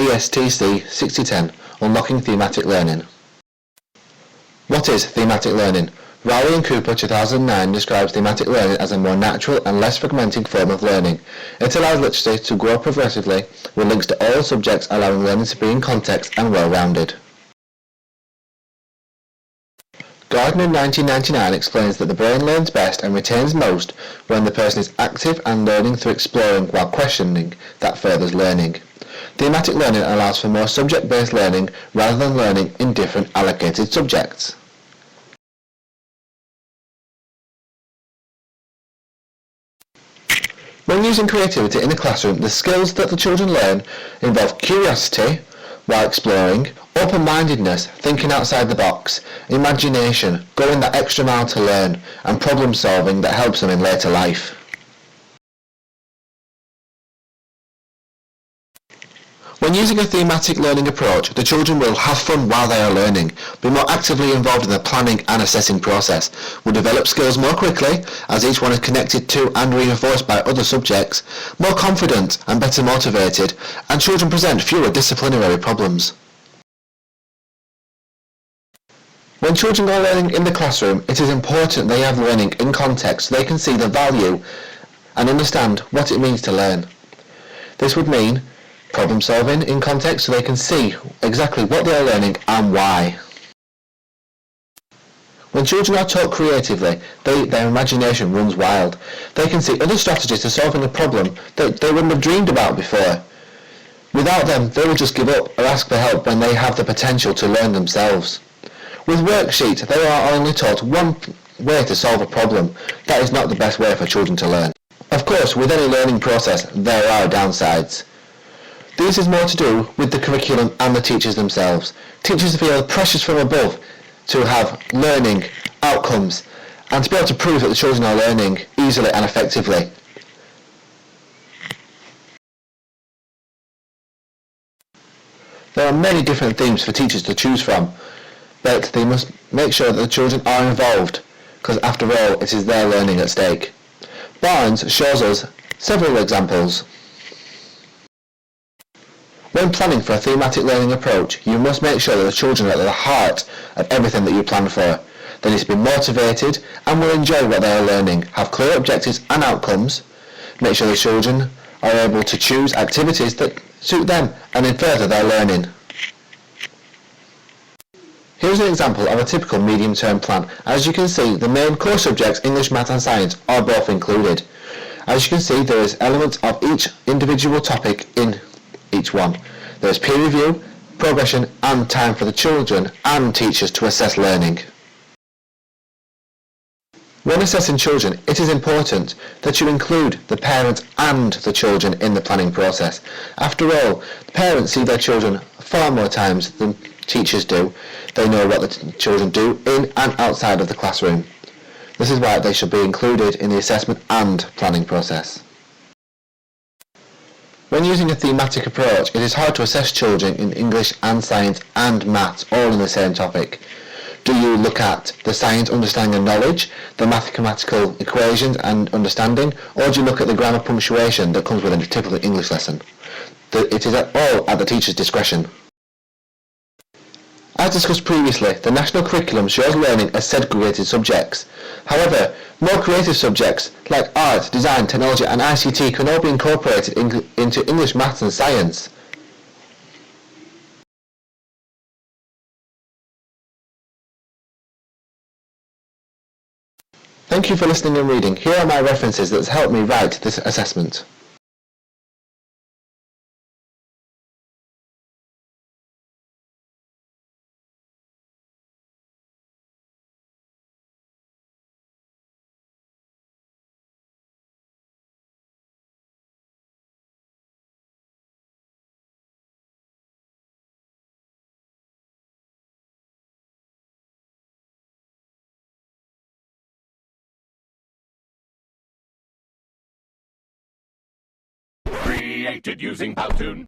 ESTC 6010, Unlocking Thematic Learning. What is thematic learning? Rowley and Cooper 2009 describes thematic learning as a more natural and less fragmented form of learning. It allows literacy to grow progressively with links to all subjects, allowing learning to be in context and well-rounded. Gardner in 1999 explains that the brain learns best and retains most when the person is active and learning through exploring while questioning that furthers learning. Thematic learning allows for more subject-based learning rather than learning in different allocated subjects. When using creativity in the classroom, the skills that the children learn involve curiosity while exploring, open-mindedness, thinking outside the box, imagination, going that extra mile to learn, and problem solving that helps them in later life. When using a thematic learning approach, the children will have fun while they are learning, be more actively involved in the planning and assessing process, will develop skills more quickly as each one is connected to and reinforced by other subjects, more confident and better motivated, and children present fewer disciplinary problems. When children are learning in the classroom, it is important they have learning in context so they can see the value and understand what it means to learn. This would mean problem solving in context so they can see exactly what they are learning and why. When children are taught creatively, their imagination runs wild. They can see other strategies to solving a problem that they wouldn't have dreamed about before. Without them, they will just give up or ask for help when they have the potential to learn themselves. With worksheets, they are only taught one way to solve a problem. That is not the best way for children to learn. Of course, with any learning process, there are downsides. This is more to do with the curriculum and the teachers themselves. Teachers feel pressures from above to have learning outcomes and to be able to prove that the children are learning easily and effectively. There are many different themes for teachers to choose from, but they must make sure that the children are involved, because after all, it is their learning at stake. Barnes shows us several examples. When planning for a thematic learning approach, you must make sure that the children are at the heart of everything that you plan for. They need to be motivated and will enjoy what they are learning, have clear objectives and outcomes, make sure the children are able to choose activities that suit them and further their learning. Here's an example of a typical medium-term plan. As you can see, the main core subjects, English, Math and Science, are both included. As you can see, there is elements of each individual topic in each one. There is peer review, progression and time for the children and teachers to assess learning. When assessing children, it is important that you include the parents and the children in the planning process. After all, the parents see their children far more times than teachers do. They know what the children do in and outside of the classroom. This is why they should be included in the assessment and planning process. When using a thematic approach, it is hard to assess children in English and Science and Maths all in the same topic. Do you look at the science understanding and knowledge, the mathematical equations and understanding, or do you look at the grammar punctuation that comes with a typical English lesson? It is all at the teacher's discretion. As discussed previously, the national curriculum shows learning as segregated subjects. However, more creative subjects like art, design, technology and ICT can all be incorporated into English, Maths and Science. Thank you for listening and reading. Here are my references that helped me write this assessment. Created using Powtoon.